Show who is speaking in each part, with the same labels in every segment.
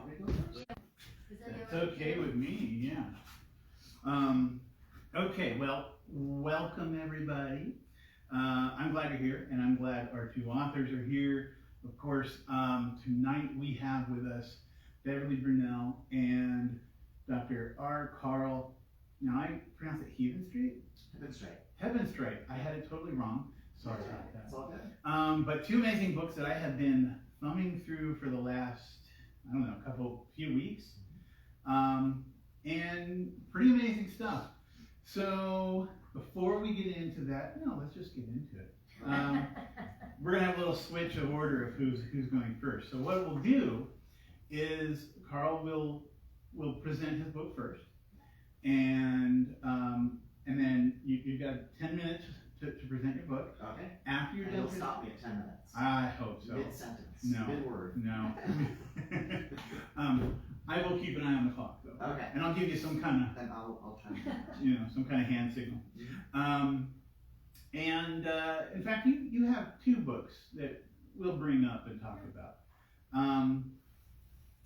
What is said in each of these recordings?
Speaker 1: you want me to go first?
Speaker 2: That's okay with me, yeah. Okay, well, welcome everybody. I'm glad you're here, and I'm glad our two authors are here. Of course, tonight we have with us Beverly Brunel and Dr. R. Carl. Now I pronounce it Heavenstrait? Heavenstrait. I had it totally wrong. Sorry about that.
Speaker 1: It's all good.
Speaker 2: But two amazing books that I have been thumbing through for the last, I don't know, few weeks. And pretty amazing stuff. So before we get into that, let's just get into it. We're gonna have a little switch of order of who's going first. So what we'll do is Carl will present his book first, and then you've got 10 minutes to present your book.
Speaker 1: Okay.
Speaker 2: After you're
Speaker 1: And
Speaker 2: done,
Speaker 1: you'll stop me at 10 minutes.
Speaker 2: I hope so.
Speaker 1: Mid-sentence.
Speaker 2: No.
Speaker 1: Mid-word.
Speaker 2: No. I will keep an eye on the clock though.
Speaker 1: Okay.
Speaker 2: And I'll give you some kind of,
Speaker 1: Then I'll try to do that.
Speaker 2: some kind of hand signal. In fact, you have two books that we'll bring up and talk about.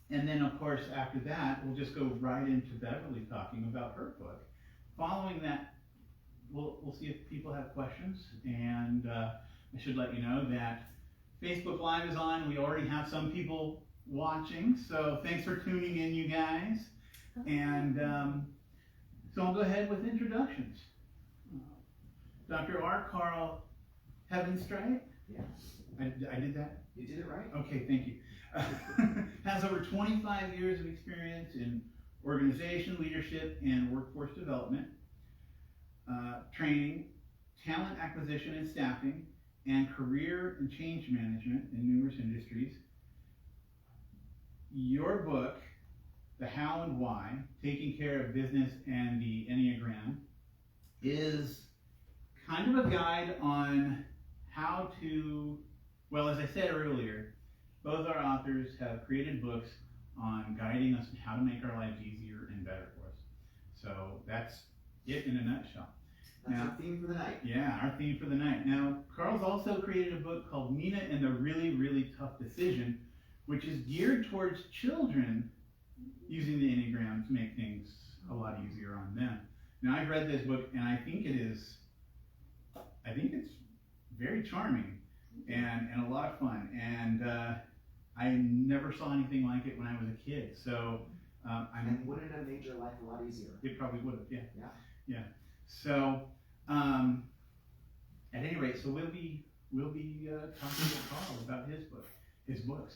Speaker 2: And then of course after that, we'll just go right into Beverly talking about her book. Following that, we'll see if people have questions. And I should let you know that Facebook Live is on. We already have some people watching, so thanks for tuning in, you guys. And so I'll go ahead with introductions. Dr. R. Carl Heavenstrait.
Speaker 1: Yes.
Speaker 2: I did that?
Speaker 1: You did it right.
Speaker 2: Okay, thank you. Has over 25 years of experience in organization, leadership, and workforce development, training, talent acquisition and staffing, and career and change management in numerous industries. Your book, The How and Why, Taking Care of Business and the Enneagram, is kind of a guide on how to, well, as I said earlier, both our authors have created books on guiding us on how to make our lives easier and better for us. So that's it in a nutshell.
Speaker 1: That's our theme for the night.
Speaker 2: Yeah, our theme for the night. Now, Carl's also created a book called Nina and the Really, Really Tough Decision, which is geared towards children using the Enneagram to make things a lot easier on them. Now, I've read this book, and I think it's very charming and a lot of fun. And I never saw anything like it when I was a kid. So
Speaker 1: and wouldn't it have made your life a lot easier?
Speaker 2: It probably would have, yeah.
Speaker 1: Yeah.
Speaker 2: So, at any rate, so we'll be talking to Carl about his books.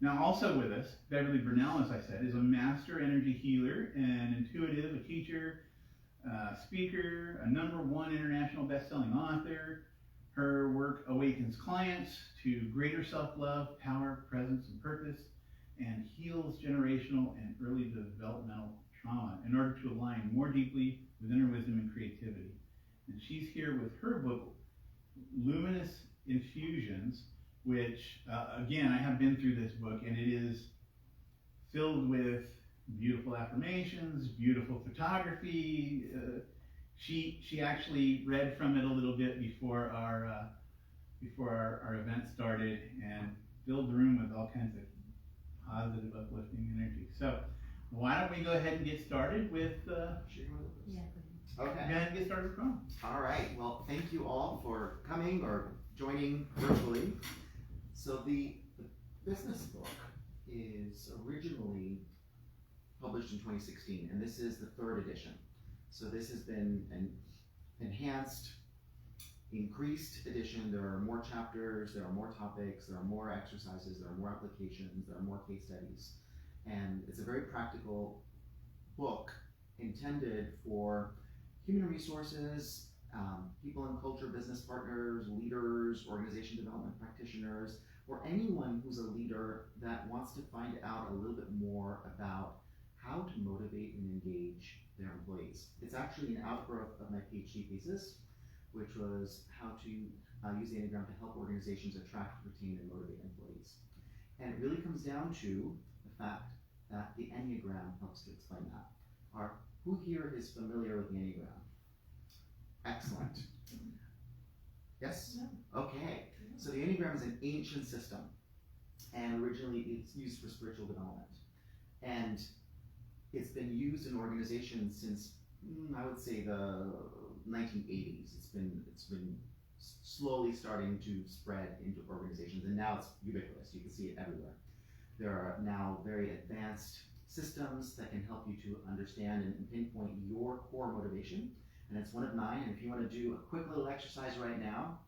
Speaker 2: Now, also with us, Beverly Brunel, as I said, is a master energy healer, an intuitive, a teacher, speaker, a #1 international best-selling author. Her work awakens clients to greater self-love, power, presence, and purpose, and heals generational and early developmental trauma in order to align more deeply with inner wisdom and creativity. And she's here with her book, Luminous Infusions, which, again, I have been through this book, and it is filled with beautiful affirmations, beautiful photography. She actually read from it a little bit before our event started and filled the room with all kinds of positive, uplifting energy. So why don't we go ahead and get started with
Speaker 1: Okay.
Speaker 2: Go ahead and get started with Carl.
Speaker 1: All right. Well, thank you all for coming or joining virtually. So the business book is originally published in 2016, and this is the 3rd edition. So this has been an enhanced, increased edition. There are more chapters, there are more topics, there are more exercises, there are more applications, there are more case studies. And it's a very practical book intended for human resources, people in culture, business partners, leaders, organization development practitioners, or anyone who's a leader that wants to find out a little bit more about how to motivate and engage their employees. It's actually an outgrowth of my PhD thesis, which was how to use the Enneagram to help organizations attract, retain, and motivate employees. And it really comes down to the fact that the Enneagram helps to explain that. Who here is familiar with the Enneagram? Excellent. Yes? Okay. So the Enneagram is an ancient system, and originally it's used for spiritual development. And it's been used in organizations since, I would say, the 1980s. It's been slowly starting to spread into organizations, and now it's ubiquitous. You can see it everywhere. There are now very advanced systems that can help you to understand and pinpoint your core motivation, and it's one of mine. And if you want to do a quick little exercise right now,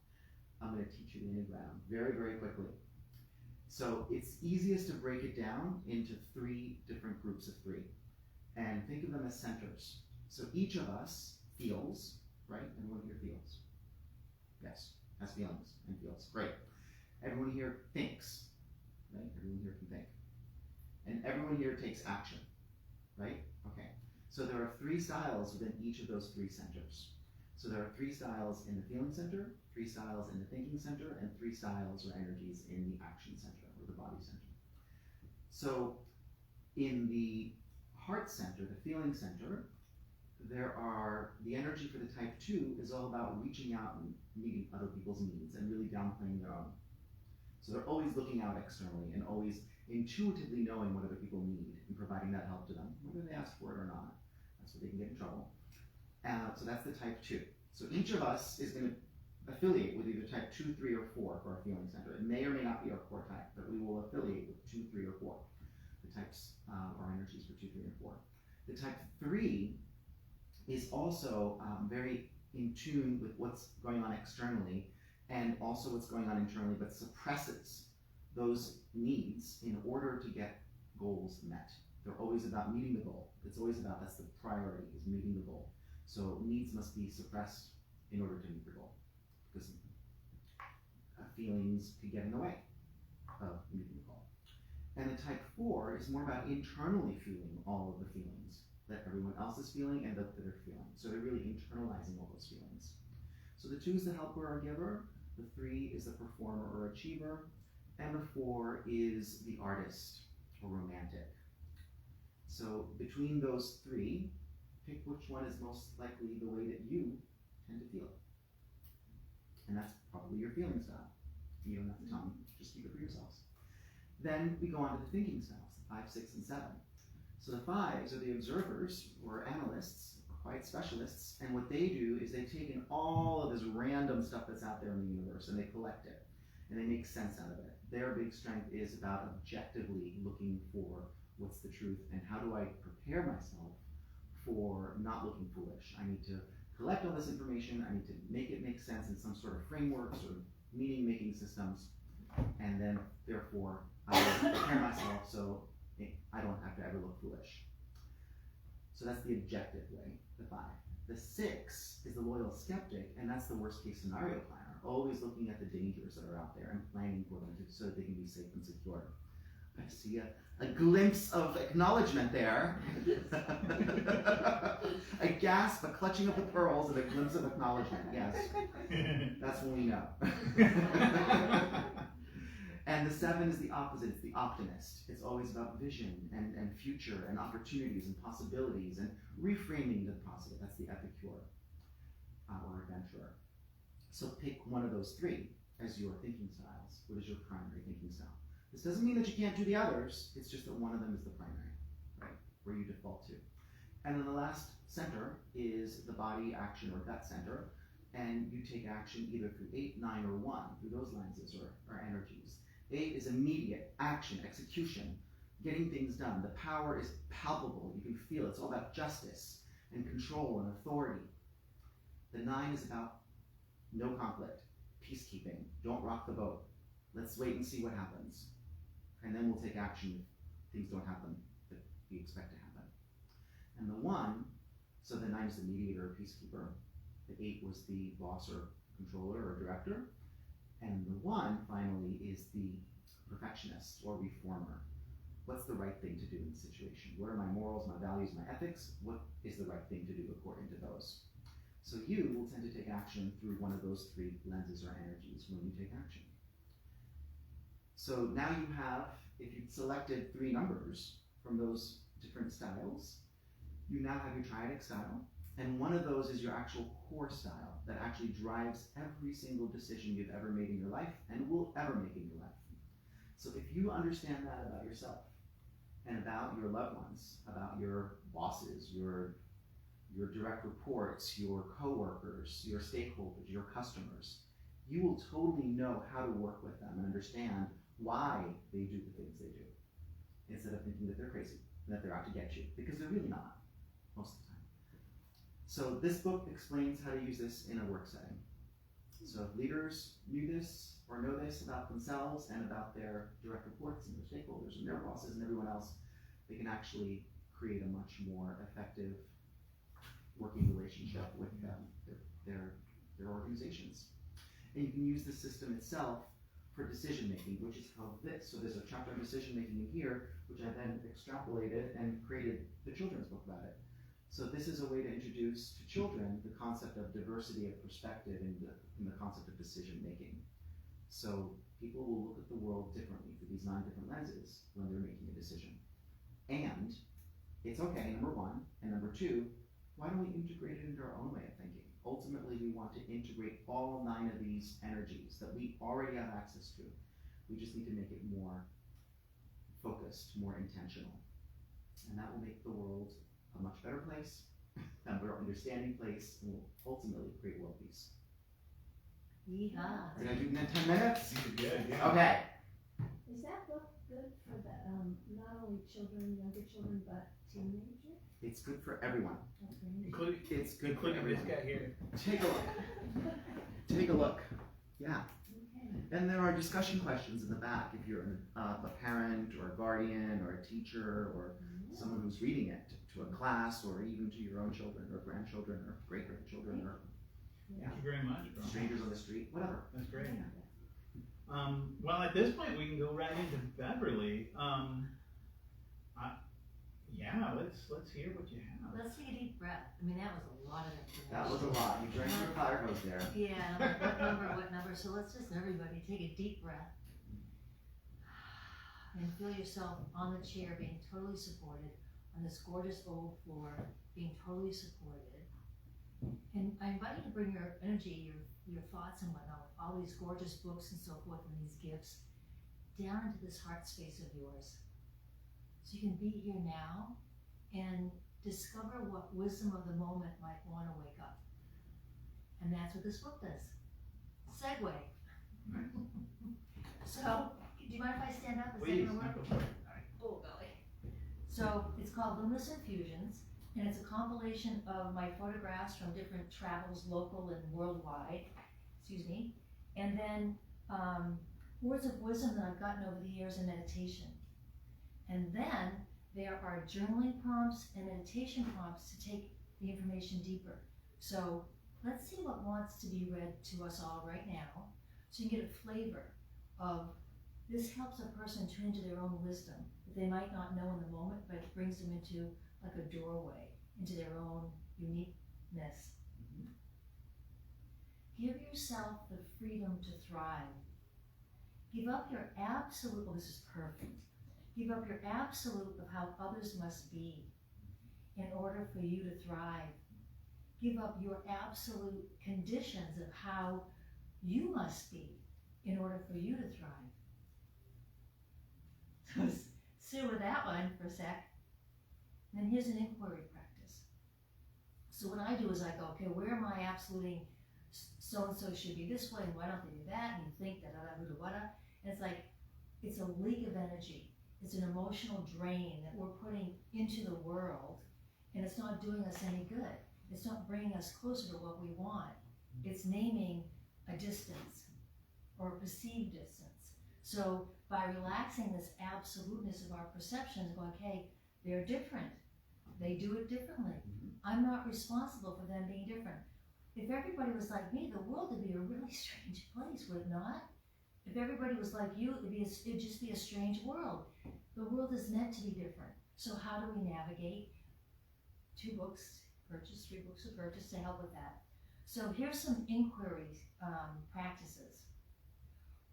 Speaker 1: I'm going to teach you the Enneagram very, very quickly. So it's easiest to break it down into 3 different groups of 3, and think of them as centers. So each of us feels, right? Everyone here feels. Yes, has feelings and feels. Great. Everyone here thinks, right? Everyone here can think. And everyone here takes action, right? Okay. So there are 3 styles within each of those 3 centers. So there are 3 styles in the feeling center, 3 styles in the thinking center, and 3 styles or energies in the action center or the body center. So in the heart center, the feeling center, there are, the energy for the type 2 is all about reaching out and meeting other people's needs and really downplaying their own. So they're always looking out externally and always intuitively knowing what other people need and providing that help to them, whether they ask for it or not. That's where they can get in trouble. So that's the type 2. So each of us is going to affiliate with either type 2, 3, or 4 for our feeling center. It may or may not be our core type, but we will affiliate with 2, 3, or 4. The types or energies for 2, 3, and 4. The type 3 is also very in tune with what's going on externally and also what's going on internally, but suppresses those needs in order to get goals met. They're always about meeting the goal. It's always about, that's the priority, is meeting the goal. So needs must be suppressed in order to meet the goal, because feelings could get in the way of meeting the goal. And the type 4 is more about internally feeling all of the feelings that everyone else is feeling and that they're feeling. So they're really internalizing all those feelings. So the 2 is the helper or giver, the 3 is the performer or achiever, and the 4 is the artist or romantic. So between those 3, pick which one is most likely the way that you tend to feel. And that's probably your feeling style. You don't have to tell me, just keep it for yourselves. Then we go on to the thinking styles, 5, 6, and 7. So the 5s are the observers or analysts or quiet specialists, and what they do is they take in all of this random stuff that's out there in the universe and they collect it and they make sense out of it. Their big strength is about objectively looking for what's the truth and how do I prepare myself for not looking foolish. I need to collect all this information, I need to make it make sense in some sort of frameworks or meaning-making systems, and then therefore I will prepare myself so I don't have to ever look foolish. So that's the objective way, the 5. The 6 is the loyal skeptic, and that's the worst case scenario planner, always looking at the dangers that are out there and planning for them so that they can be safe and secure. I see a glimpse of acknowledgement there. A gasp, a clutching of the pearls, and a glimpse of acknowledgement, yes. That's when we know. And the 7 is the opposite, it's the optimist. It's always about vision and future and opportunities and possibilities and reframing the positive. That's the epicure or adventurer. So pick one of those 3 as your thinking styles. What is your primary thinking style? This doesn't mean that you can't do the others, it's just that one of them is the primary, right? Where you default to. And then the last center is the body, action, or gut center, and you take action either through 8, 9, or 1, through those lenses or energies. 8 is immediate action, execution, getting things done. The power is palpable, you can feel it. It's all about justice and control and authority. The 9 is about no conflict, peacekeeping, don't rock the boat. Let's wait and see what happens. And then we'll take action if things don't happen that we expect to happen. And the 1, so the 9 is the mediator or peacekeeper. The 8 was the boss or controller or director. And the 1, finally, is the perfectionist or reformer. What's the right thing to do in the situation? What are my morals, my values, my ethics? What is the right thing to do according to those? So you will tend to take action through one of those 3 lenses or energies when you take action. So now you have, if you've selected 3 numbers from those different styles, you now have your triadic style, and one of those is your actual core style that actually drives every single decision you've ever made in your life and will ever make in your life. So if you understand that about yourself, and about your loved ones, about your bosses, your direct reports, your coworkers, your stakeholders, your customers, you will totally know how to work with them and understand why they do the things they do, instead of thinking that they're crazy and that they're out to get you, because they're really not, most of the time. So this book explains how to use this in a work setting. So if leaders knew this or know this about themselves and about their direct reports and their stakeholders and their bosses and everyone else, they can actually create a much more effective working relationship with their organizations. And you can use the system itself for decision making, which is how this, so there's a chapter on decision making in here, which I then extrapolated and created the children's book about it. So this is a way to introduce to children the concept of diversity of perspective in the concept of decision making. So people will look at the world differently through these 9 different lenses when they're making a decision. And it's okay, number 1, and number 2, why don't we integrate it into our own way of thinking? Ultimately, we want to integrate all 9 of these energies that we already have access to. We just need to make it more focused, more intentional. And that will make the world a much better place, a more understanding place, and will ultimately create world peace.
Speaker 3: Yeehaw.
Speaker 1: Did I do it in 10 minutes?
Speaker 2: You did good, yeah.
Speaker 1: Okay.
Speaker 4: Is that book good for the, not only children, younger children, but teenagers?
Speaker 1: It's good for everyone.
Speaker 2: Including,
Speaker 1: It's good for
Speaker 2: including this
Speaker 1: everyone.
Speaker 2: guy here.
Speaker 1: Take a look. Take a look. Yeah.
Speaker 4: Okay.
Speaker 1: And there are discussion questions in the back if you're a parent or a guardian or a teacher or someone who's reading it to a class or even to your own children or grandchildren or great-grandchildren or
Speaker 2: Thank you very much, bro.
Speaker 1: strangers on the street, whatever.
Speaker 2: That's great. Well, at this point, we can go right into Beverly. Yeah, let's hear what you have.
Speaker 3: Let's take a deep breath. I mean, that was a lot of information.
Speaker 1: That was a lot. You drank your fire hose there.
Speaker 3: Yeah, like what number? So let's just, everybody, take a deep breath. And feel yourself on the chair being totally supported, on this gorgeous old floor, being totally supported. And I invite you to bring your energy, your thoughts and whatnot, all these gorgeous books and so forth and these gifts, down into this heart space of yours. So you can be here now and discover what wisdom of the moment might want to wake up. And that's what this book does. Segue. So, do you mind if I stand up? Is that
Speaker 2: Please,
Speaker 3: gonna work?
Speaker 2: go for it.
Speaker 3: Oh, golly. So, it's called Luminous Infusions, and it's a compilation of my photographs from different travels, local and worldwide, and then words of wisdom that I've gotten over the years in meditation. And then there are journaling prompts and meditation prompts to take the information deeper. So let's see what wants to be read to us all right now, so you can get a flavor of this. Helps a person tune into their own wisdom that they might not know in the moment, but it brings them into like a doorway into their own uniqueness. Give yourself the freedom to thrive. Give up your absolute, oh, this is perfect. Give up your absolute of how others must be in order for you to thrive. Give up your absolute conditions of how you must be in order for you to thrive. So sit with that one for a sec. And then here's an inquiry practice. So what I do is I go, okay, where am I absoluting so-and-so should be this way, and why don't they do that? And you think da-da-da-da-da-da. And it's like, it's a leak of energy. It's an emotional drain that we're putting into the world, and it's not doing us any good. It's not bringing us closer to what we want. It's naming a distance or a perceived distance. So by relaxing this absoluteness of our perceptions, going, okay, they're different. They do it differently. I'm not responsible for them being different. If everybody was like me, the world would be a really strange place, would it not? If everybody was like you, it'd just be a strange world. The world is meant to be different. So how do we navigate? 2 books purchased, 3 books of purchase to help with that. So here's some inquiry practices.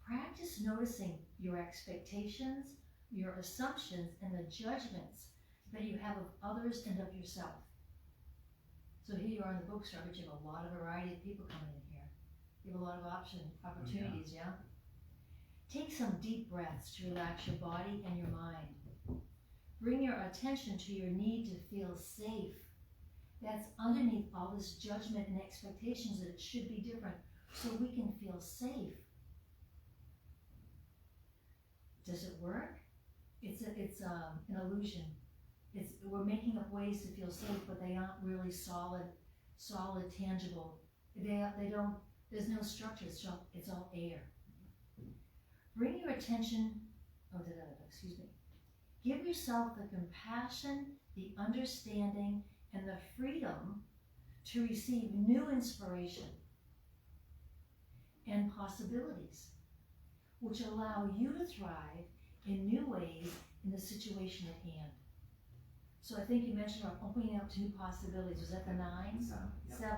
Speaker 3: Practice noticing your expectations, your assumptions, and the judgments that you have of others and of yourself. So here you are in the bookstore, but you have a lot of variety of people coming in here. You have a lot of opportunities, yeah? Take some deep breaths to relax your body and your mind. Bring your attention to your need to feel safe. That's underneath all this judgment and expectations that it should be different, so we can feel safe. Does it work? It's an illusion. We're making up ways to feel safe, but they aren't really solid, tangible. They don't. There's no structure. It's all air. Bring your attention. Excuse me. Give yourself the compassion, the understanding, and the freedom to receive new inspiration and possibilities, which allow you to thrive in new ways in the situation at hand. So I think you mentioned about opening up to new possibilities. Was that the 9?
Speaker 1: 7. Yep.
Speaker 3: 7.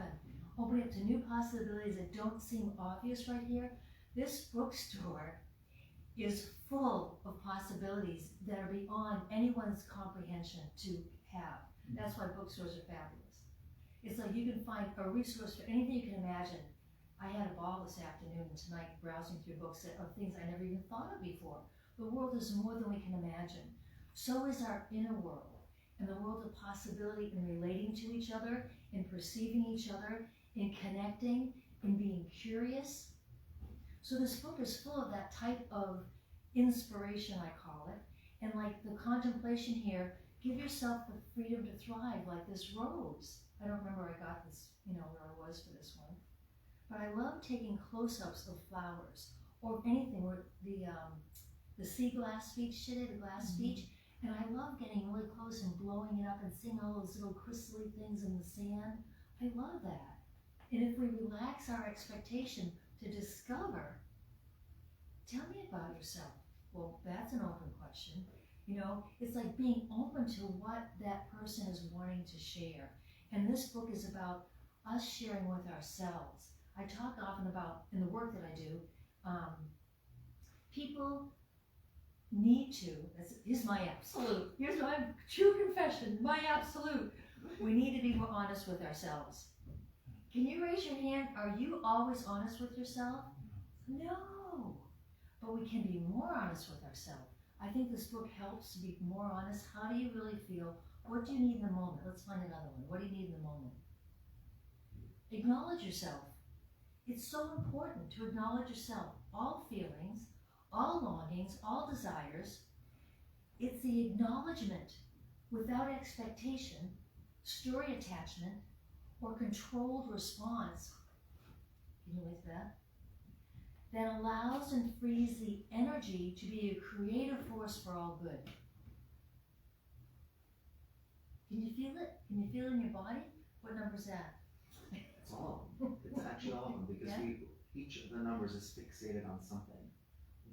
Speaker 3: Opening up to new possibilities that don't seem obvious right here. This bookstore is full of possibilities that are beyond anyone's comprehension to have. That's why bookstores are fabulous. It's like you can find a resource for anything you can imagine. I had a ball this afternoon and tonight browsing through books of things I never even thought of before. The world is more than we can imagine. So is our inner world, and the world of possibility in relating to each other, in perceiving each other, in connecting, in being curious. So this book is full of that type of inspiration, I call it. And like the contemplation here, give yourself the freedom to thrive, like this rose. I don't remember where I got this, where I was for this one. But I love taking close-ups of flowers or anything where the sea glass speech today, the glass speech, and I love getting really close and blowing it up and seeing all those little crystally things in the sand. I love that. And if we relax our expectation to discover, tell me about yourself. Well, that's an open question. It's like being open to what that person is wanting to share. And this book is about us sharing with ourselves. I talk often about, in the work that I do, people need to, here's my absolute, here's my true confession, my absolute. We need to be more honest with ourselves. Can you raise your hand? Are you always honest with yourself? No. But we can be more honest with ourselves. I think this book helps to be more honest. How do you really feel? What do you need in the moment? Let's find another one. What do you need in the moment? Acknowledge yourself. It's so important to acknowledge yourself. All feelings, all longings, all desires. It's the acknowledgement without expectation, story attachment, or controlled response. Can you wait for that? That allows and frees the energy to be a creative force for all good. Can you feel it? Can you feel it in your body? What number is that?
Speaker 1: It's all of them. It's actually all of them because each of the numbers is fixated on something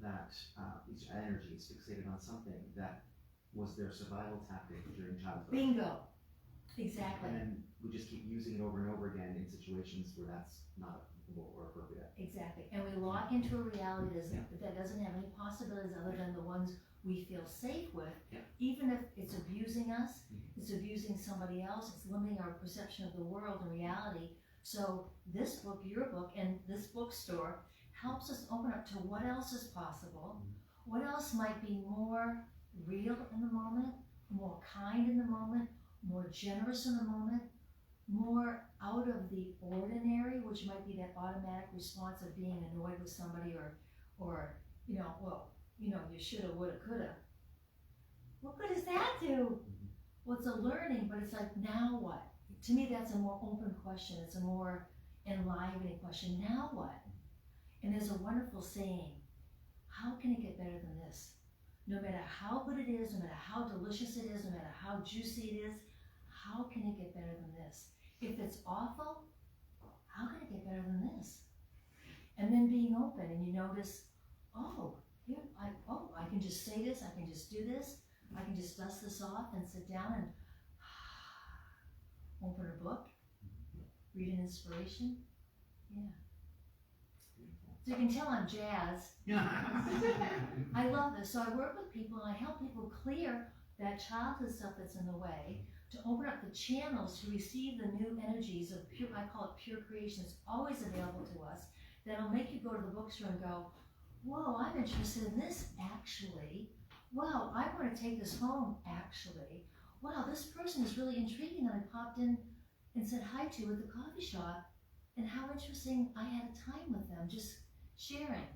Speaker 1: that, each energy is fixated on something that was their survival tactic during childhood.
Speaker 3: Bingo. Exactly.
Speaker 1: And then we just keep using it over and over again in situations where that's not applicable or appropriate.
Speaker 3: Exactly. And we lock into a reality that doesn't have any possibilities other than the ones we feel safe with.
Speaker 1: Yeah.
Speaker 3: Even if it's abusing us, it's abusing somebody else, it's limiting our perception of the world and reality. So this book, your book, and this bookstore helps us open up to what else is possible, what else might be more real in the moment, more kind in the moment, more generous in the moment, more out of the ordinary, which might be that automatic response of being annoyed with somebody or you shoulda, woulda, coulda. What good does that do? Well, it's a learning, but it's like, now what? To me, that's a more open question. It's a more enlivening question. Now what? And there's a wonderful saying, how can it get better than this? No matter how good it is, no matter how delicious it is, no matter how juicy it is, how can it get better than this? If it's awful, how can it get better than this? And then being open, and you notice, I can just say this, I can just do this, I can just dust this off and sit down and open a book, read an inspiration. Yeah. So you can tell I'm jazzed. I love this. So I work with people and I help people clear that childhood stuff that's in the way, to open up the channels to receive the new energies of pure, I call it pure creation. It's always available to us. That'll make you go to the bookstore and go, whoa, I'm interested in this actually. wow, I want to take this home, actually. Wow, this person is really intriguing that I popped in and said hi to at the coffee shop. And how interesting I had a time with them, just sharing.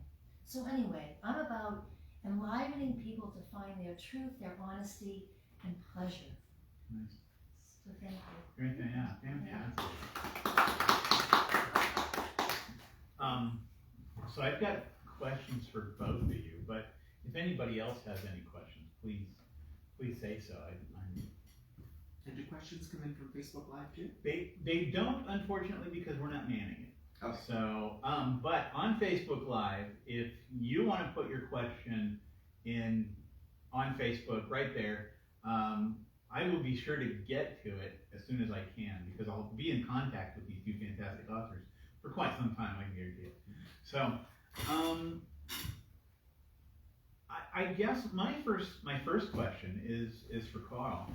Speaker 3: So anyway, I'm about enlivening people to find their truth, their honesty, and pleasure.
Speaker 2: Nice.
Speaker 3: So thank you.
Speaker 2: Great, yeah, fantastic. So I've got questions for both of you, but if anybody else has any questions, please say so.
Speaker 1: And do questions come in from Facebook Live too?
Speaker 2: They don't, unfortunately, because we're not manning it.
Speaker 1: Okay.
Speaker 2: So, but on Facebook Live, if you want to put your question in on Facebook right there, I will be sure to get to it as soon as I can, because I'll be in contact with these two fantastic authors for quite some time, I can guarantee it. So, I guess my first question is for Carl.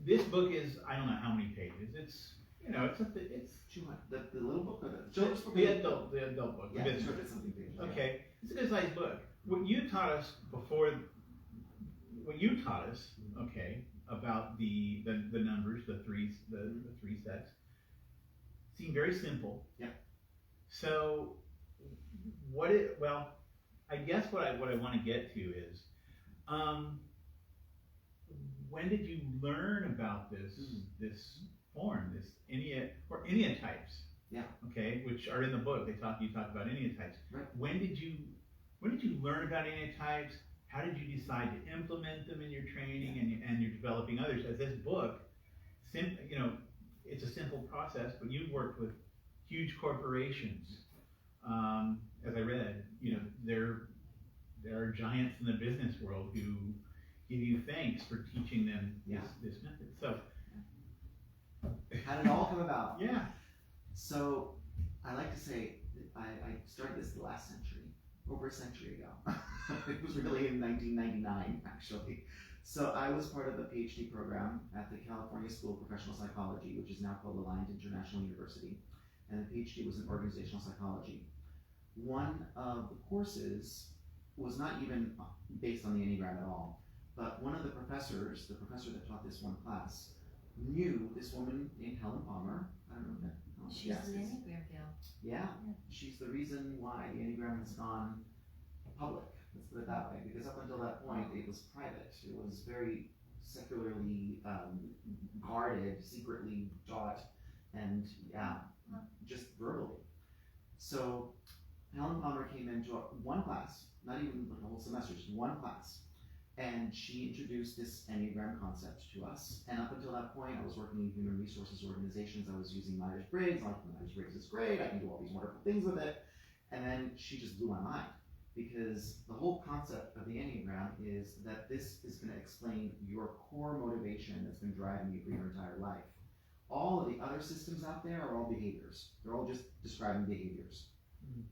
Speaker 2: This book is, I don't know how many pages. It's
Speaker 1: 200. The little book or the
Speaker 2: the
Speaker 1: children's book?
Speaker 2: adult book.
Speaker 1: Yeah,
Speaker 2: the
Speaker 1: it's
Speaker 2: business.
Speaker 1: something big. Yeah.
Speaker 2: Okay, it's a good sized book. What you taught us before, okay, about the numbers, the three sets, seemed very simple.
Speaker 1: Yeah.
Speaker 2: So, I guess what I want to get to is, when did you learn about this form, this Enneatypes?
Speaker 1: Yeah.
Speaker 2: Okay, which are in the book. You talk about Enneatypes.
Speaker 1: Right.
Speaker 2: When did you learn about Enneatypes? How did you decide to implement them in your training and you're developing others? As this book, it's a simple process, but you've worked with huge corporations. As I read, there are giants in the business world who give you thanks for teaching them this method. So,
Speaker 1: how did it all come about?
Speaker 2: Yeah.
Speaker 1: So, I like to say I started this the last century, over a century ago. It was really in 1999, actually. So I was part of the PhD program at the California School of Professional Psychology, which is now called Alliant International University, and the PhD was in organizational psychology. One of the courses was not even based on the Enneagram at all, but one of the professor that taught this one class, knew this woman named Helen Palmer. I don't know if that.
Speaker 3: She's
Speaker 1: yes,
Speaker 3: the Enneagram gal.
Speaker 1: Yeah, she's the reason why the Enneagram has gone public. Let's put it that way, because up until that point, it was private. It was very secularly guarded, secretly taught, and just verbally. So Helen Palmer came into one class, not even the whole semester, just one class, and she introduced this Enneagram concept to us. And up until that point, I was working in human resources organizations. I was using Myers-Briggs. Myers-Briggs is great. I can do all these wonderful things with it. And then she just blew my mind, because the whole concept of the Enneagram is that this is going to explain your core motivation that's been driving you for your entire life. All of the other systems out there are all behaviors. They're all just describing behaviors.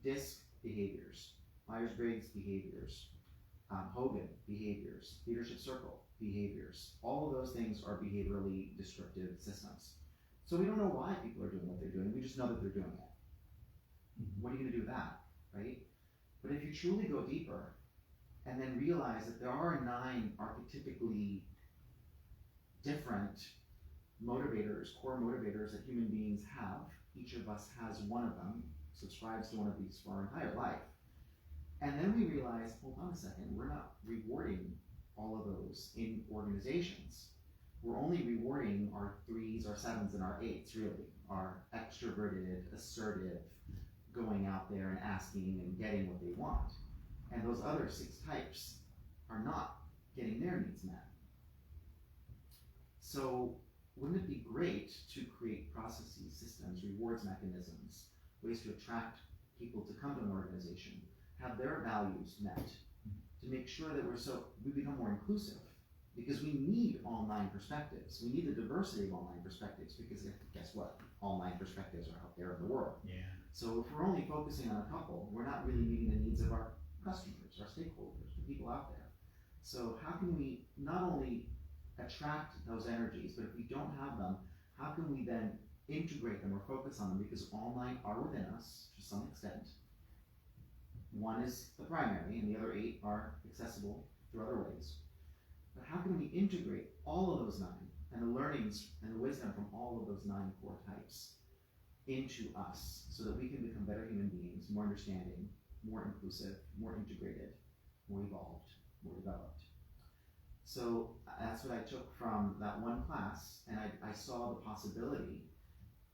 Speaker 1: DISC, behaviors. Myers-Briggs, behaviors. Hogan, behaviors. Leadership Circle, behaviors. All of those things are behaviorally descriptive systems. So we don't know why people are doing what they're doing. We just know that they're doing it. What are you going to do with that, right? But if you truly go deeper and then realize that there are 9 archetypically different motivators, core motivators that human beings have, each of us has one of them, subscribes to one of these for our entire life. And then we realize, hold on a second, we're not rewarding all of those in organizations. We're only rewarding our 3s, our 7s, and our 8s, really. Our extroverted, assertive, going out there and asking and getting what they want. And those other 6 types are not getting their needs met. So wouldn't it be great to create processes, systems, rewards mechanisms, ways to attract people to come to an organization, have their values met, to make sure that we become more inclusive, because we need all 9 perspectives. We need the diversity of all 9 perspectives, because guess what? All 9 perspectives are out there in the world.
Speaker 2: Yeah.
Speaker 1: So if we're only focusing on a couple, we're not really meeting the needs of our customers, our stakeholders, the people out there. So how can we not only attract those energies, but if we don't have them, how can we then integrate them or focus on them? Because all 9 are within us to some extent. one is the primary, and the other 8 are accessible through other ways. But how can we integrate all of those 9 and the learnings and the wisdom from all of those 9 core types into us so that we can become better human beings, more understanding, more inclusive, more integrated, more evolved, more developed? So that's what I took from that one class, and I saw the possibility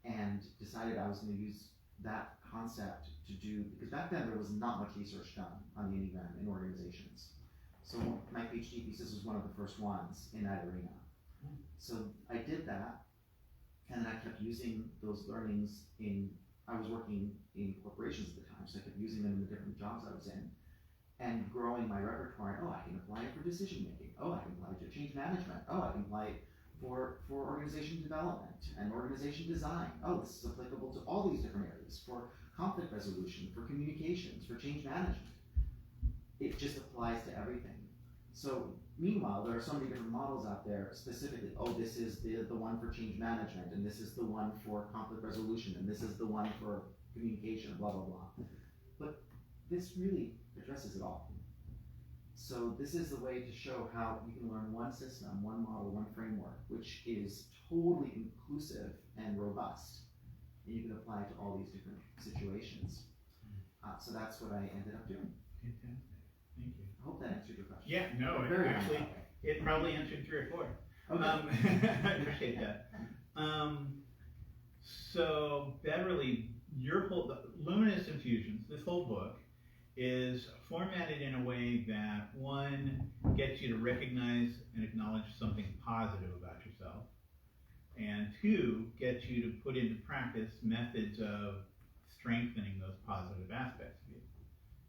Speaker 1: and decided I was going to use that concept to do, because back then there was not much research done on the Enneagram in organizations. So my PhD thesis was one of the first ones in that arena. So I did that, and then I kept using those learnings I was working in corporations at the time, so I kept using them in the different jobs I was in, and growing my repertoire. Oh, I can apply it for decision making. Oh, I can apply it to change management. Oh, I can apply it for organization development and organization design. Oh, this is applicable to all these different areas, for conflict resolution, for communications, for change management. It just applies to everything. So meanwhile, there are so many different models out there specifically. Oh, this is the one for change management, and this is the one for conflict resolution, and this is the one for communication, blah, blah, blah. But this really addresses it all. So this is the way to show how you can learn one system, one model, one framework, which is totally inclusive and robust. And you can apply it to all these different situations. So that's what I ended up doing.
Speaker 2: Fantastic. Thank you.
Speaker 1: I hope that answered your question.
Speaker 2: Yeah, no, it
Speaker 1: Very
Speaker 2: actually,
Speaker 1: well.
Speaker 2: it probably answered 3 or 4.
Speaker 1: Okay.
Speaker 2: I appreciate that. So Beverly, your whole Luminous Infusions, this whole book is formatted in a way that, one, gets you to recognize and acknowledge something positive about yourself, and 2, gets you to put into practice methods of strengthening those positive aspects of you.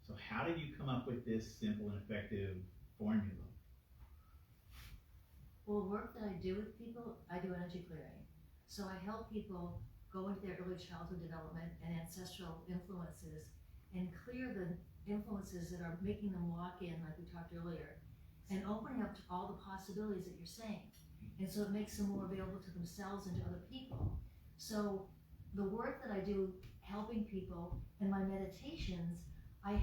Speaker 2: So how did you come up with this simple and effective formula?
Speaker 3: Well, the work that I do with people, I do energy clearing. So I help people go into their early childhood development and ancestral influences and clear the influences that are making them walk in, like we talked earlier, and opening up to all the possibilities that you're saying. And so it makes them more available to themselves and to other people. So the work that I do helping people and my meditations, I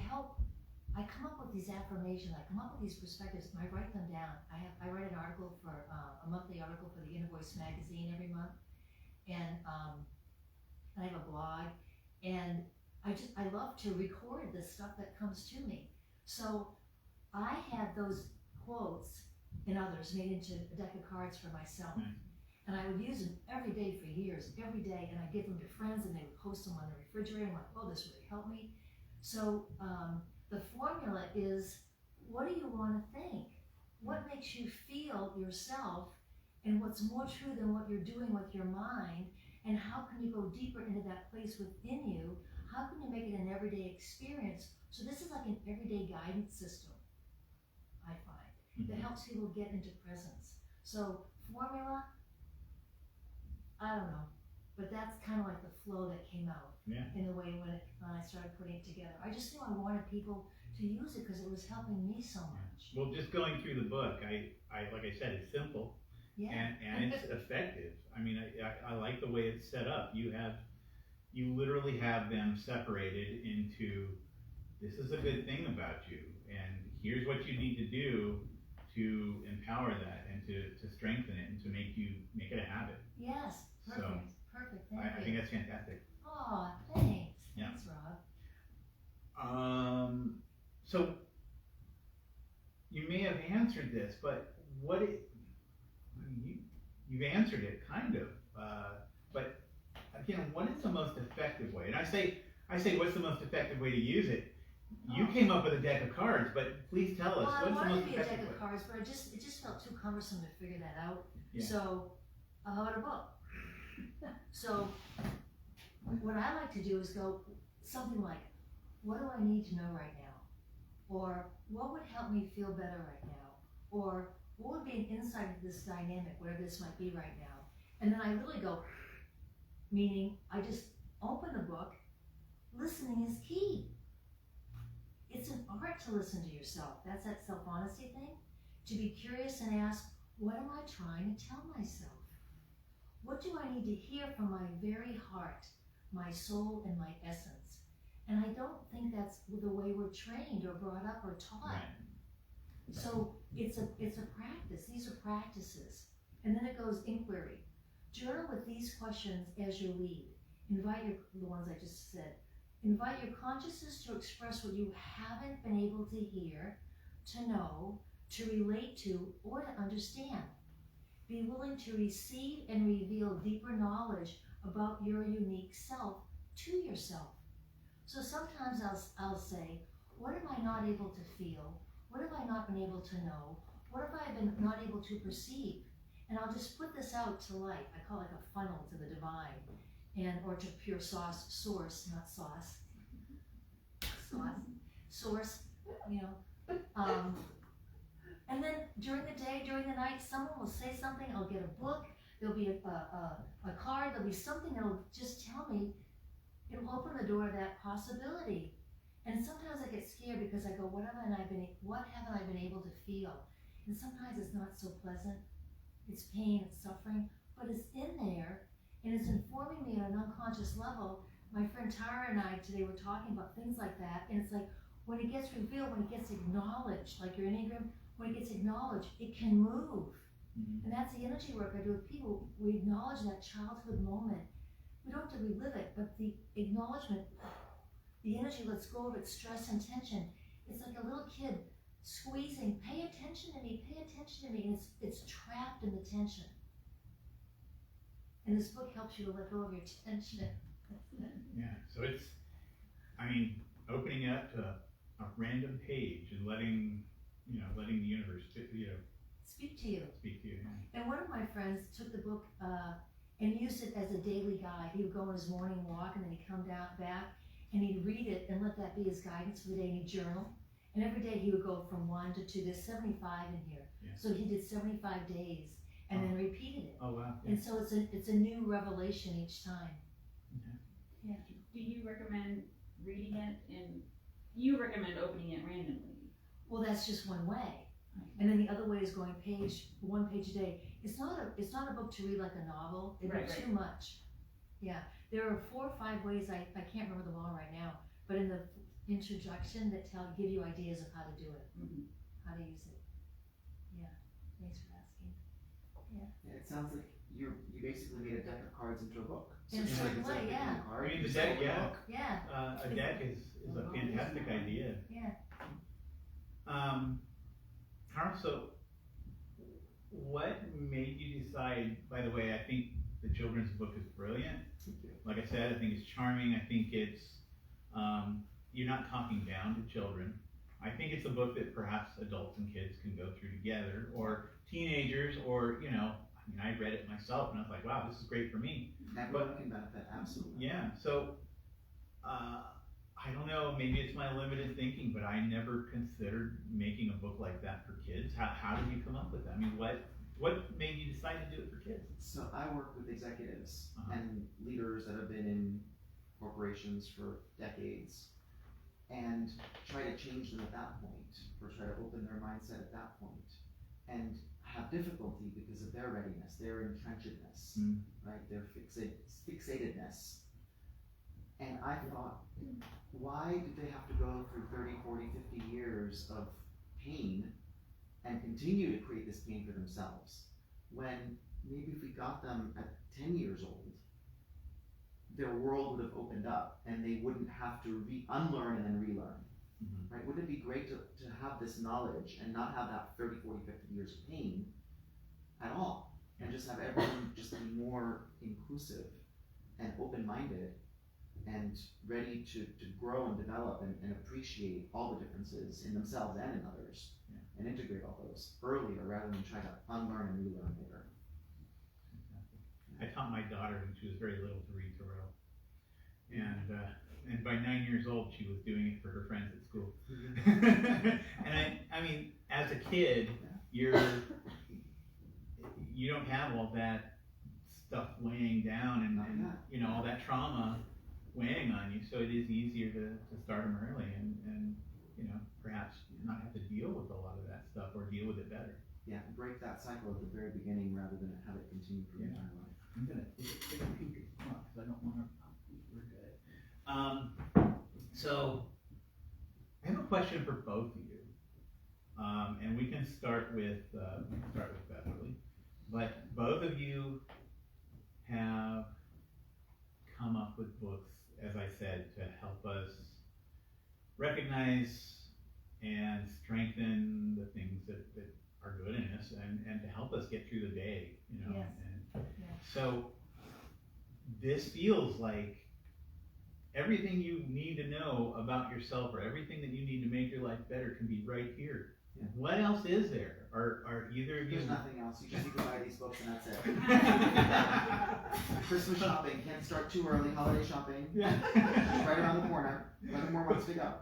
Speaker 3: come up with these affirmations, I come up with these perspectives, and I write them down. I write an article for, a monthly article for the Inner Voice magazine every month, and I have a blog, and I love to record the stuff that comes to me. So I have those quotes and others made into a deck of cards for myself. And I would use them every day for years, every day, and I give them to friends and they would post them on the refrigerator. I'm like, oh, this really helped me. So the formula is, what do you want to think? What makes you feel yourself, and what's more true than what you're doing with your mind, and how can you go deeper into that place within you? How can you make it an everyday experience? So this is like an everyday guidance system, I find, that helps people get into presence. So formula, I don't know, but that's kind of like the flow that came out in the way when I started putting it together. I just knew I wanted people to use it because it was helping me so much.
Speaker 2: Well, just going through the book, I like I said, it's simple and it's effective. I mean, I like the way it's set up. You literally have them separated into, this is a good thing about you, and here's what you need to do to empower that and to strengthen it and to make it a habit.
Speaker 3: Yes, perfect,
Speaker 2: So,
Speaker 3: perfect, thank
Speaker 2: I
Speaker 3: you.
Speaker 2: think that's fantastic.
Speaker 3: Oh, thanks.
Speaker 2: Yeah.
Speaker 3: Thanks, Rob.
Speaker 2: So you may have answered this, but you've answered it kind of, but again, what is the most effective way? And I say, what's the most effective way to use it? You came up with a deck of cards, but please tell us,
Speaker 3: Well, I
Speaker 2: what's the
Speaker 3: wanted
Speaker 2: most
Speaker 3: to be a deck
Speaker 2: effective way?
Speaker 3: of cards, but it just felt too cumbersome to figure that out.
Speaker 2: Yeah.
Speaker 3: So, how about a book? So, what I like to do is go something like, what do I need to know right now? Or, what would help me feel better right now? Or, what would be an insight into this dynamic, whatever this might be right now? And then I really go, meaning I just open the book. Listening is key. It's an art to listen to yourself. That's that self-honesty thing. To be curious and ask, what am I trying to tell myself? What do I need to hear from my very heart, my soul, and my essence? And I don't think that's the way we're trained or brought up or taught.
Speaker 2: Right.
Speaker 3: So it's a practice. These are practices. And then it goes inquiry. Journal with these questions as you lead. The ones I just said. Invite your consciousness to express what you haven't been able to hear, to know, to relate to, or to understand. Be willing to receive and reveal deeper knowledge about your unique self to yourself. So sometimes I'll say, what am I not able to feel? What have I not been able to know? What have I been not able to perceive? And I'll just put this out to light. I call it like a funnel to the divine, or to pure source, not sauce. Source, you know. And then during the day, during the night, someone will say something. I'll get a book. There'll be a card. There'll be something that'll just tell me. It'll open the door to that possibility. And sometimes I get scared because I go, what haven't I been able to feel? And sometimes it's not so pleasant. It's pain, it's suffering, but it's in there, and it's informing me on an unconscious level. My friend Tara and I today were talking about things like that, and it's like, when it gets revealed, when it gets acknowledged, like your Enneagram, when it gets acknowledged, it can move. And that's the energy work I do with people. We acknowledge that childhood moment. We don't have to relive it, but the acknowledgement, the energy lets go of its stress and tension. It's like a little kid squeezing, pay attention to me, and it's trapped in the tension. And this book helps you to let go of your tension.
Speaker 2: Yeah, so it's, opening up to a random page and letting the universe,
Speaker 3: Speak to you.
Speaker 2: speak to you. Yeah.
Speaker 3: And one of my friends took the book and used it as a daily guide. He would go on his morning walk, and then he'd come back, and he'd read it and let that be his guidance for the day, and he'd journal. And every day he would go from 1 to 2. There's 75 in here.
Speaker 2: Yeah.
Speaker 3: So he did 75 days and then repeated it.
Speaker 2: Oh wow. Yeah.
Speaker 3: And so it's a new revelation each time. Yeah.
Speaker 5: Do you recommend reading it, and you recommend opening it randomly?
Speaker 3: Well, that's just one way. And then the other way is going one page a day. It's not a book to read like a novel. It'd be too much. Yeah. There are 4 or 5 ways, I can't remember them all right now, but in the introduction that give you ideas of how to do it, how to use it. Yeah, thanks for asking.
Speaker 1: Yeah, it sounds like you basically made a deck of cards into a book.
Speaker 3: In a certain
Speaker 1: it's like
Speaker 3: way,
Speaker 1: picking
Speaker 3: yeah.
Speaker 1: a card,
Speaker 2: I mean,
Speaker 1: you
Speaker 2: the
Speaker 1: sell
Speaker 2: deck,
Speaker 1: a
Speaker 2: yeah.
Speaker 1: book.
Speaker 3: Yeah.
Speaker 2: A deck is a fantastic idea.
Speaker 3: Yeah.
Speaker 2: Carl, so what made you decide, by the way, I think the children's book is brilliant.
Speaker 1: Thank you.
Speaker 2: Like I said, I think it's charming. I think it's, you're not talking down to children. I think it's a book that perhaps adults and kids can go through together, or teenagers, or, I read it myself and I was like, wow, this is great for me.
Speaker 1: Everyone can benefit, absolutely.
Speaker 2: Yeah, so, I don't know, maybe it's my limited thinking, but I never considered making a book like that for kids. How did you come up with that? I mean, what made you decide to do it for kids?
Speaker 1: So I work with executives
Speaker 2: Uh-huh.
Speaker 1: and leaders that have been in corporations for decades, and try to change them at that point, or try to open their mindset at that point, and have difficulty because of their readiness, their entrenchedness, right? Their fixatedness. And I thought, why did they have to go through 30, 40, 50 years of pain and continue to create this pain for themselves, when maybe if we got them at 10 years old, their world would have opened up and they wouldn't have to unlearn and then relearn, right? Wouldn't it be great to have this knowledge and not have that 30, 40, 50 years of pain at all, and just have everyone just be more inclusive and open-minded and ready to grow and develop and appreciate all the differences in themselves and in others, and integrate all those earlier rather than try to unlearn and relearn later.
Speaker 2: I taught my daughter when she was very little to read Thoreau, and by 9 years old she was doing it for her friends at school. And I mean, as a kid, you don't have all that stuff weighing down and all that trauma weighing on you, so it is easier to start them early and perhaps not have to deal with a lot of that stuff, or deal with it better.
Speaker 1: Yeah, break that cycle at the very beginning rather than have it continue for the entire life.
Speaker 2: I'm gonna take a peek at the clock because I don't want to. We're good. So, I have a question for both of you, and we can start with Beverly. But both of you have come up with books, as I said, to help us recognize and strengthen the things that are good in us, and to help us get through the day, you know.
Speaker 3: Yes.
Speaker 2: And
Speaker 3: Yes.
Speaker 2: so this feels like everything you need to know about yourself, or everything that you need to make your life better, can be right here.
Speaker 1: Yeah.
Speaker 2: What else is there? Are either of you?
Speaker 1: There's nothing else. You just need to buy these books and that's it. Christmas shopping, can't start too early. Holiday shopping,
Speaker 2: Yeah.
Speaker 1: right around the corner. 11 more months to go.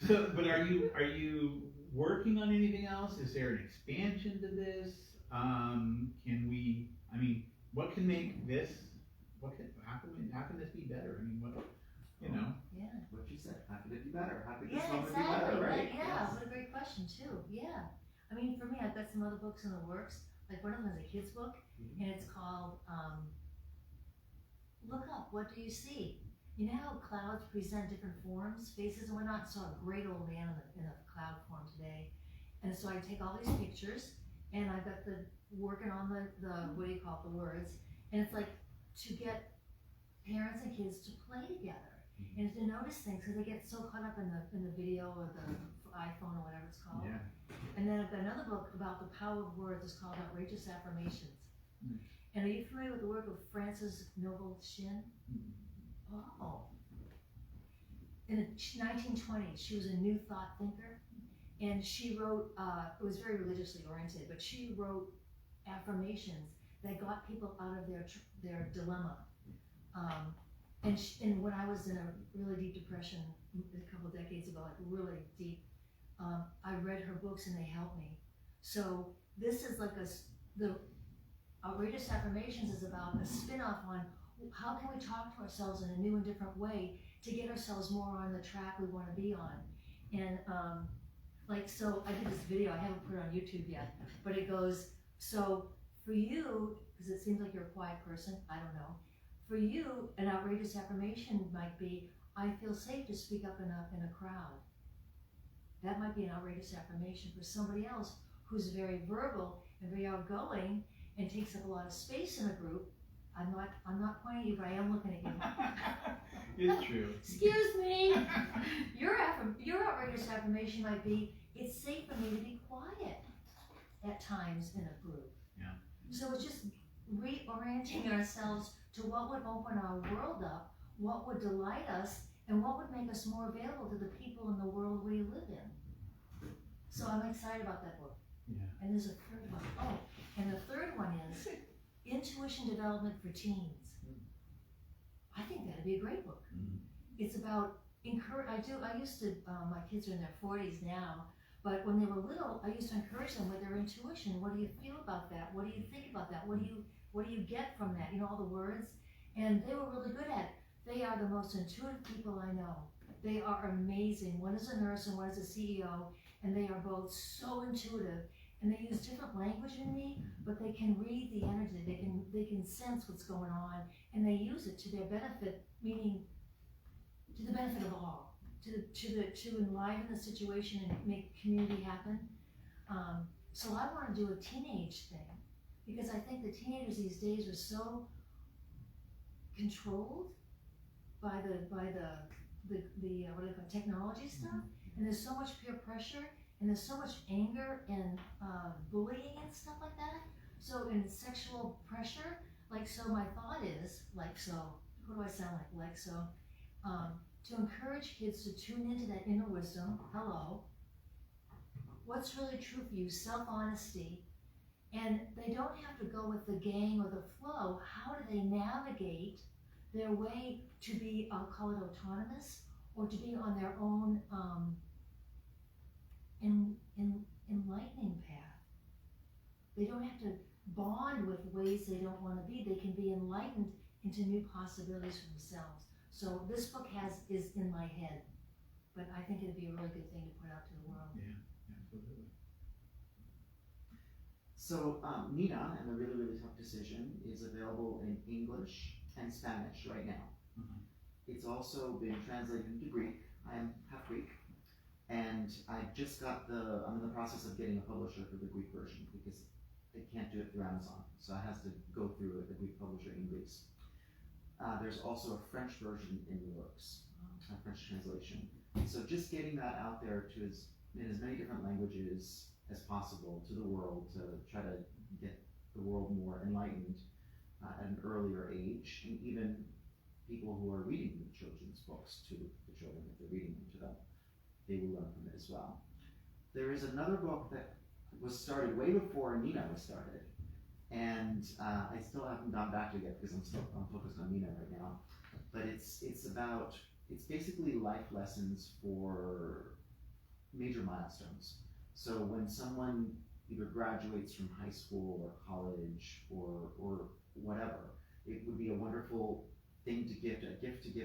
Speaker 2: So, but are you working on anything else? Is there an expansion to this? Can we? I mean, what can make this? How can this be better? I mean, what? You know.
Speaker 3: Yeah.
Speaker 1: What you said. How could it be better? How could this
Speaker 3: Yeah,
Speaker 1: moment
Speaker 3: exactly.
Speaker 1: be better? Right?
Speaker 3: Yeah,
Speaker 1: Yes.
Speaker 3: what a great question too. Yeah. I mean, for me, I've got some other books in the works. Like one of them is a kid's book, and it's called Look Up, What Do You See? You know how clouds present different forms, faces and whatnot? So a great old man in a cloud form today. And so I take all these pictures, and I've got working on the what do you call it, the words. And it's like to get parents and kids to play together. And to notice things, because they get so caught up in the video or the iPhone or whatever it's called.
Speaker 2: Yeah.
Speaker 3: And then I've got another book about the power of words. It's called Outrageous Affirmations. And are you familiar with the work of Frances Noble Shin? Oh. In the 1920s, she was a New Thought thinker, and she wrote. It was very religiously oriented, but she wrote affirmations that got people out of their dilemma. And when I was in a really deep depression a couple of decades ago, like really deep, I read her books and they helped me. So this is like the Outrageous Affirmations is about a spin-off on how can we talk to ourselves in a new and different way to get ourselves more on the track we want to be on. And so I did this video, I haven't put it on YouTube yet, but it goes, so for you, because it seems like you're a quiet person, I don't know. For you, an outrageous affirmation might be, I feel safe to speak up in a crowd. That might be an outrageous affirmation. For somebody else who's very verbal and very outgoing and takes up a lot of space in a group, I'm not pointing at you, but I am looking at you.
Speaker 2: It's true.
Speaker 3: Excuse me. Your outrageous affirmation might be, it's safe for me to be quiet at times in a group.
Speaker 2: Yeah.
Speaker 3: So it's just reorienting ourselves to what would open our world up, what would delight us, and what would make us more available to the people in the world we live in. So I'm excited about that book.
Speaker 2: Yeah.
Speaker 3: And there's a third one. Oh, and the third one is Intuition Development for Teens. I think that'd be a great book. It's about I used to, my kids are in their 40s now, but when they were little, I used to encourage them with their intuition. What do you feel about that? What do you think about that? What do you get from that? You know, all the words. And they were really good at it. They are the most intuitive people I know. They are amazing. One is a nurse and one is a CEO, and they are both so intuitive. And they use different language than me, but they can read the energy. They can sense what's going on, and they use it to their benefit, meaning to the benefit of all, to enliven the situation and make community happen. So I want to do a teenage thing, because I think the teenagers these days are so controlled by the what do you call it, technology stuff, and there's so much peer pressure, and there's so much anger and bullying and stuff like that. So in sexual pressure, so my thought is who do I sound like so to encourage kids to tune into that inner wisdom. Hello, what's really true for you, self-honesty, and they don't have to go with the gang or the flow. How do they navigate their way to be, I'll call it autonomous, or to be on their own enlightening path? They don't have to bond with ways they don't want to be. They can be enlightened into new possibilities for themselves. So this book is in my head, but I think it'd be a really good thing to put out to the world.
Speaker 2: Yeah, absolutely.
Speaker 1: So Nina and the Really, Really Tough Decision is available in English and Spanish right now. It's also been translated into Greek, I'm half Greek, and I just got I'm in the process of getting a publisher for the Greek version because they can't do it through Amazon, so it has to go through a Greek publisher in Greece. There's also a French version in the works, a French translation. So just getting that out there in as many different languages as possible to the world to try to get the world more enlightened at an earlier age, and even people who are reading the children's books to the children, if they're reading them to them, they will learn from it as well. There is another book that was started way before Nina was started, and I still haven't gone back to it yet because I'm focused on Nina right now. But it's basically life lessons for major milestones. So when someone either graduates from high school or college or whatever, it would be a wonderful thing to gift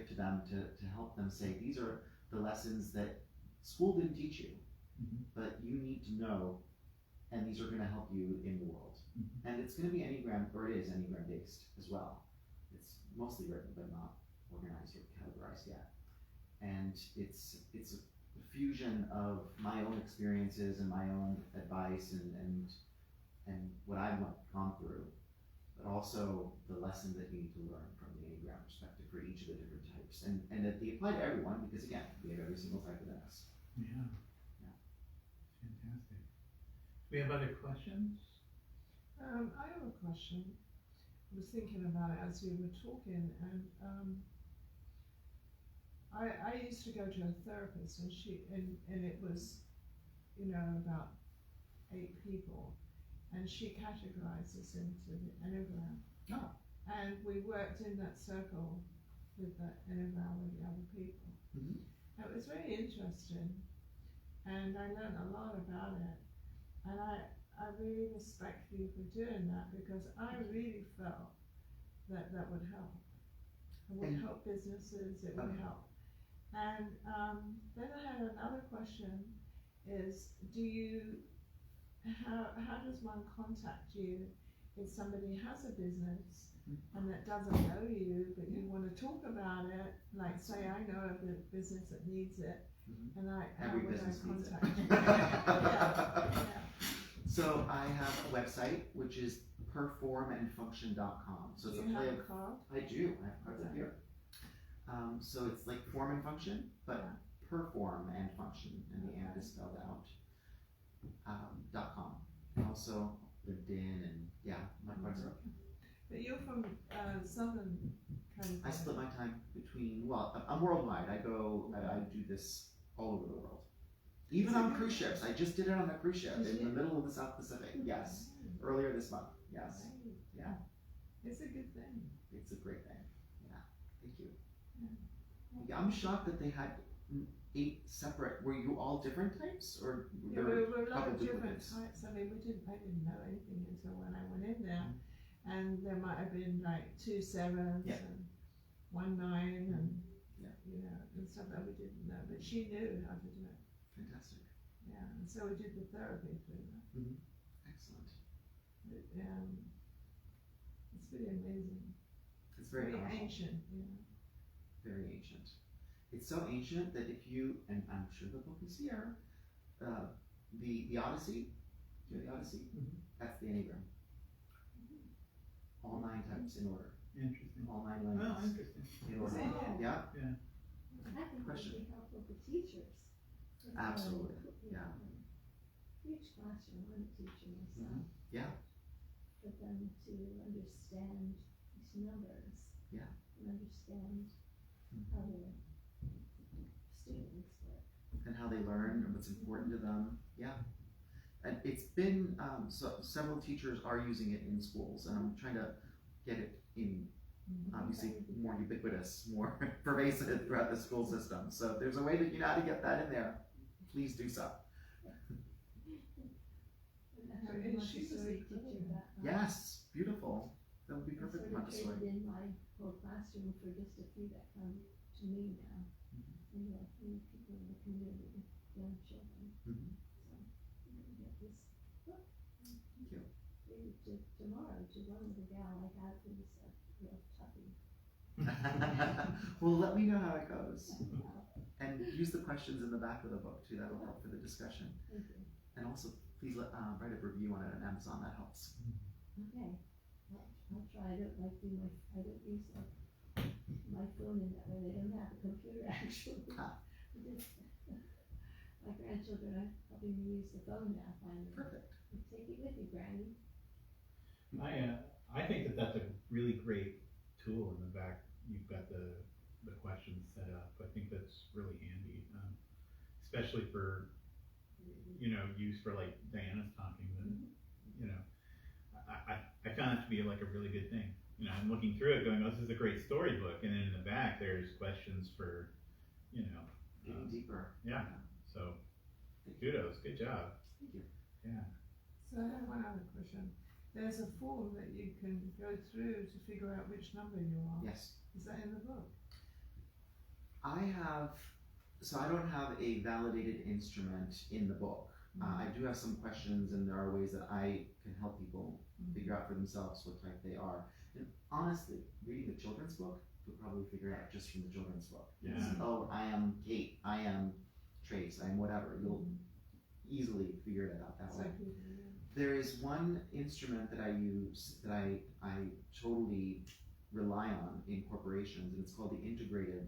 Speaker 1: to them to help them say, these are the lessons that school didn't teach you, but you need to know, and these are going to help you in the world. And it's going to be Enneagram, or it is Enneagram based as well. It's mostly written but not organized or categorized yet. And it's a fusion of my own experiences and my own advice and what I've gone through, but also the lesson that you need to learn from the Enneagram perspective for each of the different types. And that they apply to everyone because, again, we have every single type within us.
Speaker 2: Yeah.
Speaker 1: Yeah.
Speaker 2: Fantastic. We have other questions?
Speaker 6: I have a question. I was thinking about it as you were talking, and I used to go to a therapist, and it was, about 8 people, and she categorized us into the Enneagram.
Speaker 1: Oh.
Speaker 6: And we worked in that circle with the Enneagram with the other people.
Speaker 1: Mhm.
Speaker 6: It was very interesting, and I learned a lot about it, and I really respect you for doing that because I really felt that would help. It would help businesses, it would help. And then I had another question is, how does one contact you if somebody has a business and that doesn't know you, but you want to talk about it, like say I know of a business that needs it, and how
Speaker 1: Every
Speaker 6: would
Speaker 1: business
Speaker 6: I
Speaker 1: needs it.
Speaker 6: contact you? Yeah.
Speaker 1: So I have a website which is performandfunction.com. So
Speaker 6: Do
Speaker 1: it's
Speaker 6: you
Speaker 1: a play
Speaker 6: have
Speaker 1: of,
Speaker 6: a card?
Speaker 1: I do, I have cards up
Speaker 6: Okay.
Speaker 1: here. So it's like form and function, but perform and function, and the and is spelled out. .com. And also LinkedIn, and my cards are up.
Speaker 6: But you're from Southern California.
Speaker 1: I split my time between, I'm worldwide. I do this all over the world. Even on cruise ships. I just did it on a cruise ship in the middle of the South Pacific. Yes. Earlier this month. Yes.
Speaker 6: Right.
Speaker 1: Yeah.
Speaker 6: It's a good thing.
Speaker 1: It's a great thing. Yeah. Thank you. Yeah, I'm shocked that they had 8 separate, were you all different types? Or
Speaker 6: Yeah,
Speaker 1: there were
Speaker 6: we're a lot
Speaker 1: couple
Speaker 6: of different
Speaker 1: duplicates?
Speaker 6: types. I mean, I didn't know anything until when I went in there, and there might have been like 2 7s
Speaker 1: Yeah.
Speaker 6: and 1 9 and
Speaker 1: Yeah.
Speaker 6: and stuff that we didn't know. But she knew how to do it.
Speaker 1: Fantastic.
Speaker 6: Yeah, and so we did the therapy through that.
Speaker 1: Excellent.
Speaker 6: It's pretty amazing.
Speaker 1: It's very powerful.
Speaker 6: ancient.
Speaker 1: Very ancient. It's so ancient that if you, and I'm sure the book is here, the Odyssey, do you know the Odyssey? That's the Enneagram. All 9 types in order.
Speaker 2: Interesting.
Speaker 1: All 9
Speaker 2: Oh,
Speaker 1: languages
Speaker 2: interesting.
Speaker 1: in order.
Speaker 6: it?
Speaker 1: Yeah,
Speaker 4: I think it
Speaker 1: Question.
Speaker 4: would be helpful for teachers.
Speaker 1: Absolutely, yeah.
Speaker 4: Each classroom, I'm a teacher myself.
Speaker 1: Yeah.
Speaker 4: For them to understand these numbers.
Speaker 1: Yeah.
Speaker 4: And understand how their students work.
Speaker 1: And how they learn and what's important to them. Yeah. And it's been, so several teachers are using it in schools, and I'm trying to get it in, obviously, more ubiquitous, more pervasive throughout the school system. So if there's a way that you know how to get that in there, please do so.
Speaker 6: And she was a
Speaker 4: teaching that.
Speaker 1: Yes, beautiful. That would be perfect for
Speaker 4: I sort of
Speaker 1: Montessori.
Speaker 4: traded in my whole classroom for just a few that come to me now. And a few people in the community, young children.
Speaker 1: Mhm.
Speaker 4: So I'm gonna get this book.
Speaker 1: Thank you.
Speaker 4: Maybe tomorrow to one with a gal I had who's a real toughie.
Speaker 1: Well, let me know how it goes. And use the questions in the back of the book too. That'll help for the discussion.
Speaker 4: Thank you.
Speaker 1: And also, please write a review on it on Amazon. That helps.
Speaker 4: Okay, I'll try. I don't like doing I don't use my phone in that way. They don't have a computer actually.
Speaker 1: Ah.
Speaker 4: My grandchildren are helping me use the phone now finally.
Speaker 1: Perfect.
Speaker 4: Take it with you, Granny.
Speaker 2: I think that that's a really great tool in the back. You've got the questions set up. I think that's really handy, especially for, use for like Diana's talking. I found that to be like a really good thing. I'm looking through it going, oh, this is a great storybook. And then in the back, there's questions for,
Speaker 1: Digging deeper.
Speaker 2: yeah. So kudos, good job.
Speaker 1: Thank you.
Speaker 2: Yeah.
Speaker 6: So I have one other question. There's a form that you can go through to figure out which number you are.
Speaker 1: Yes.
Speaker 6: Is that in the book?
Speaker 1: I don't have a validated instrument in the book. I do have some questions, and there are ways that I can help people figure out for themselves what type they are. And honestly, reading the children's book, you'll probably figure it out just from the children's book.
Speaker 2: Yeah.
Speaker 1: Oh, I am Kate, I am Trace, I am whatever. You'll easily figure it out that way.
Speaker 6: Exactly.
Speaker 1: There is one instrument that I use that I totally rely on in corporations, and it's called the Integrative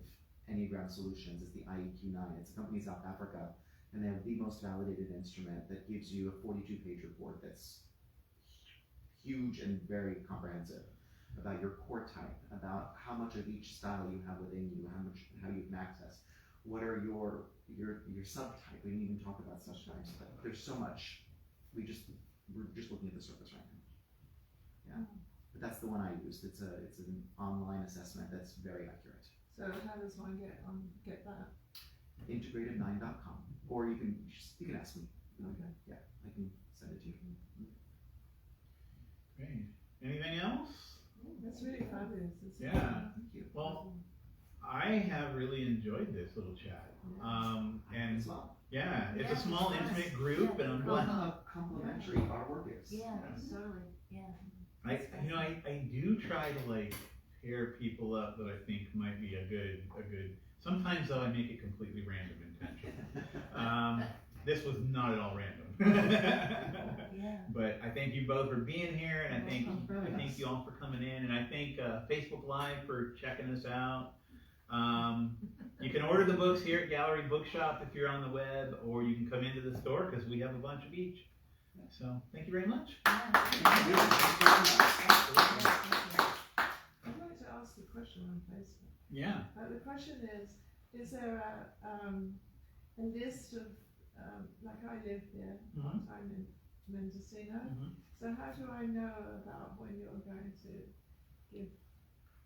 Speaker 1: Enneagram Solutions. It's the IEQ9. It's a company in South Africa, and they have the most validated instrument that gives you a 42-page report that's huge and very comprehensive about your core type, about how much of each style you have within you, how you can access, what are your subtype. We didn't even talk about subtypes, but there's so much. We're just looking at the surface right now. Yeah, but that's the one I used. It's an online assessment that's very accurate.
Speaker 6: So how does one get that?
Speaker 1: Integrative9.com, or you can ask me.
Speaker 6: Okay.
Speaker 1: Yeah, I can send it to you.
Speaker 2: Great. Anything else?
Speaker 6: That's really fabulous. It's
Speaker 2: Yeah.
Speaker 1: Thank you.
Speaker 2: Well, I have really enjoyed this little chat. And
Speaker 1: As well.
Speaker 2: yeah, it's a
Speaker 3: Yeah,
Speaker 2: small,
Speaker 3: it's nice.
Speaker 2: intimate group, and I'm
Speaker 1: Well,
Speaker 2: glad.
Speaker 1: how complimentary our work is.
Speaker 3: Yeah, totally, yeah.
Speaker 2: I do try to like pair people up that I think might be a good. Sometimes though I make it completely random intentionally. This was not at all random.
Speaker 3: Yeah.
Speaker 2: But I thank you both for being here, and I thank
Speaker 1: Nice.
Speaker 2: you all for coming in, and I thank Facebook Live for checking us out. You can order the books here at Gallery Bookshop if you're on the web, or you can come into the store because we have a bunch of each. So thank you very much.
Speaker 6: I'd like to ask a question on Facebook.
Speaker 2: Yeah.
Speaker 6: The question is there a list of, like I live here, part-time in Mendocino, so how do I know about when you're going to give?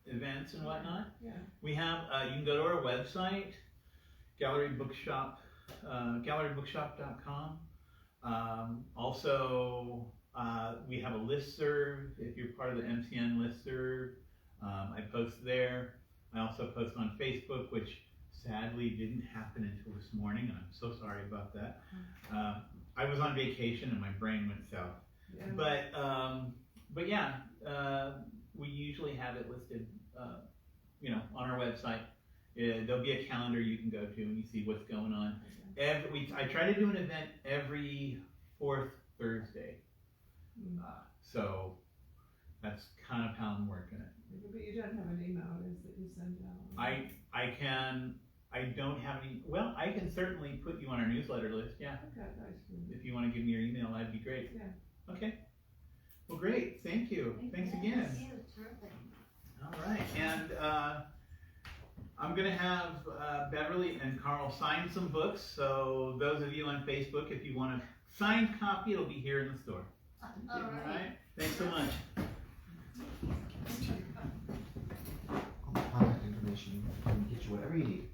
Speaker 2: Events and whatnot.
Speaker 6: Yeah.
Speaker 2: We have, you can go to our website, Gallery Bookshop, gallerybookshop.com. Also, we have a listserv. If you're part of the MCN listserv, I post there. I also post on Facebook, which sadly didn't happen until this morning, and I'm so sorry about that. I was on vacation and my brain went south.
Speaker 6: Yeah.
Speaker 2: But yeah, we usually have it listed, on our website. There'll be a calendar you can go to and you see what's going on. I try to do an event every fourth Thursday. So that's kind of how I'm working it.
Speaker 6: But you don't have an email list that you send out?
Speaker 2: I don't have any, well, I can certainly put you on our newsletter list, yeah.
Speaker 6: Okay, that's good.
Speaker 2: If you want to give me your email, that'd be great.
Speaker 6: Yeah.
Speaker 2: Okay. Well, great. Thank you. Thanks again.
Speaker 3: Thank you, terrific.
Speaker 2: All right. And I'm going to have Beverly and Carl sign some books. So those of you on Facebook, if you want a signed copy, it'll be here in the store.
Speaker 3: All right.
Speaker 2: Thanks so much.
Speaker 1: All the contact information, and get you whatever you need.